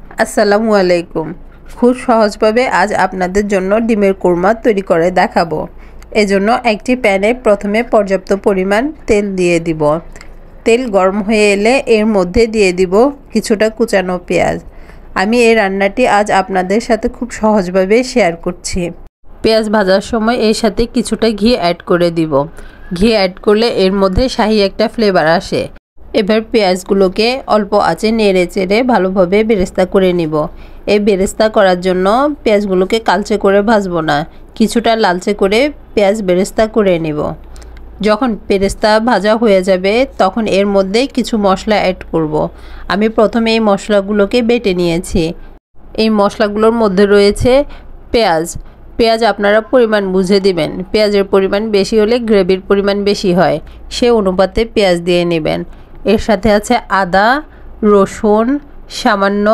আসসালামু আলাইকুম। খুব সহজভাবে আজ আপনাদের জন্য ডিমের কোরমা তৈরি করে দেখাবো। এজন্য একটি প্যানে প্রথমে পর্যাপ্ত পরিমাণ তেল দিয়ে দিব। তেল গরম হয়ে এলে এর মধ্যে দিয়ে দিব কিছুটা কুচানো পেঁয়াজ। আমি এই রান্নাটি আজ আপনাদের সাথে খুব সহজভাবে শেয়ার করছি। পেঁয়াজ ভাজার সময় এর সাথে কিছুটা ঘি অ্যাড করে দিব। ঘি অ্যাড করলে এর মধ্যে শাহি একটা ফ্লেভার আসে। এবার পেঁয়াজগুলোকে অল্প আঁচে নেড়ে চেড়ে ভালোভাবে বেরেস্তা করে নিব। এই বেরেস্তা করার জন্য পেঁয়াজগুলোকে কালচে করে ভাজবো না, কিছুটা লালচে করে পেঁয়াজ বেরেস্তা করে নিব। যখন বেরেস্তা ভাজা হয়ে যাবে তখন এর মধ্যে কিছু মশলা অ্যাড করব। আমি প্রথমে এই মশলাগুলোকে বেটে নিয়েছি। এই মশলাগুলোর মধ্যে রয়েছে পেঁয়াজ আপনারা পরিমাণ বুঝে দিবেন। পেঁয়াজের পরিমাণ বেশি হলে গ্রেভির পরিমাণ বেশি হয়, সে অনুপাতে পেঁয়াজ দিয়ে নেবেন। এর সাথে আছে আদা, রসুন, সামান্য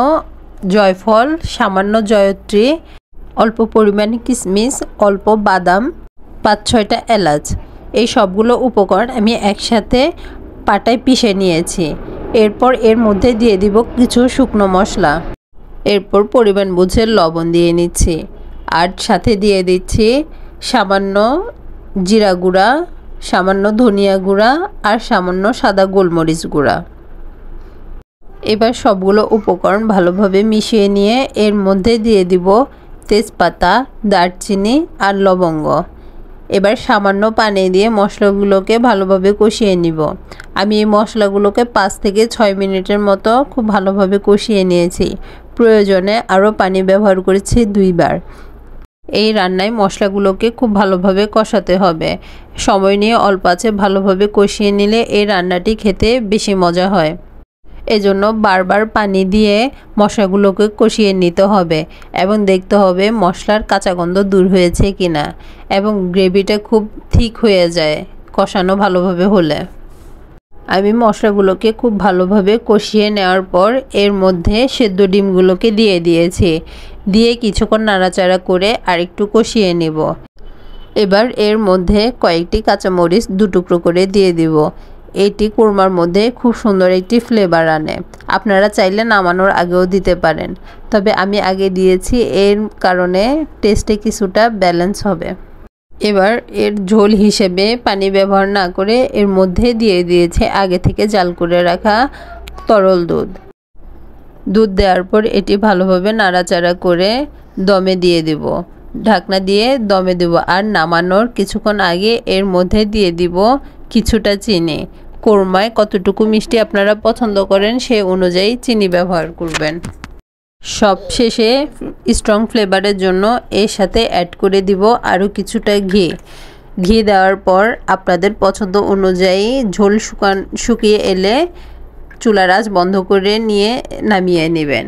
জয়ফল, সামান্য জয়ত্রী, অল্প পরিমাণে কিশমিশ, অল্প বাদাম, 5-6টা এলাচ। এই সবগুলো উপকরণ আমি একসাথে পাটায় পিষে নিয়েছি। এরপর এর মধ্যে দিয়ে দিব কিছু শুকনো মশলা। এরপর পরিমাণ বুঝে লবণ দিয়ে নিচ্ছি, আর সাথে দিয়ে দিচ্ছি সামান্য জিরা গুঁড়া, সামান্য ধনিয়া গুঁড়া আর সামান্য সাদা গোলমরিচ গুঁড়া। এবার সবগুলো উপকরণ ভালোভাবে মিশিয়ে নিয়ে এর মধ্যে দিয়ে দিব তেজপাতা, দারচিনি আর লবঙ্গ। এবার সামান্য পানি দিয়ে মশলাগুলোকে ভালোভাবে কষিয়ে নিব। আমি এই মশলাগুলোকে 5 থেকে 6 মিনিটের মতো খুব ভালোভাবে কষিয়ে নিয়েছি। প্রয়োজনে আরও পানি ব্যবহার করেছি 2 বার। এই রান্নায় মশলাগুলোকে খুব ভালোভাবে কষাতে হবে। সময় নিয়ে অল্প আঁচে ভালোভাবে কষিয়ে নিলে এই রান্নাটি খেতে বেশি মজা হয়। এজন্য বারবার পানি দিয়ে মশলাগুলোকে কষিয়ে নিতে হবে এবং দেখতে হবে মশলার কাঁচা গন্ধ দূর হয়েছে কিনা, এবং গ্রেভিটা খুব থিক হয়ে যায় কষানো ভালোভাবে হলে। আমি মশলাগুলোকে খুব ভালোভাবে কষিয়ে নেওয়ার পর এর মধ্যে সেদ্ধ ডিমগুলোকে দিয়ে দিয়েছি। দিয়ে কিছুক্ষণ নাড়াচাড়া করে আরেকটু কষিয়ে নেব। এবার এর মধ্যে কয়েকটি কাঁচামরিচ 2 টুকরো করে দিয়ে দিব। এটি কোরমার মধ্যে খুব সুন্দর একটি ফ্লেভার আনে। আপনারা চাইলে নামানোর আগেও দিতে পারেন, তবে আমি আগে দিয়েছি, এর কারণে টেস্টে কিছুটা ব্যালেন্স হবে। এবার এর ঝোল হিসেবে পানি ব্যবহার না করে এর মধ্যে দিয়ে দিয়েছে আগে থেকে জাল করে রাখা তরল দুধ দেওয়ার পর এটি ভালোভাবে নাড়াচাড়া করে দমে দিয়ে দেব। ঢাকনা দিয়ে দমে দেব। আর নামানোর কিছুক্ষণ আগে এর মধ্যে দিয়ে দিব কিছুটা চিনি। কোরমায় কতটুকু মিষ্টি আপনারা পছন্দ করেন সে অনুযায়ী চিনি ব্যবহার করবেন। সব শেষে স্ট্রং ফ্লেভারের জন্য এর সাথে অ্যাড করে দিব আরও কিছুটা ঘি দেওয়ার পর আপনাদের পছন্দ অনুযায়ী ঝোল শুকিয়ে এলে চুলার আঁচ বন্ধ করে নিয়ে নামিয়ে নেবেন।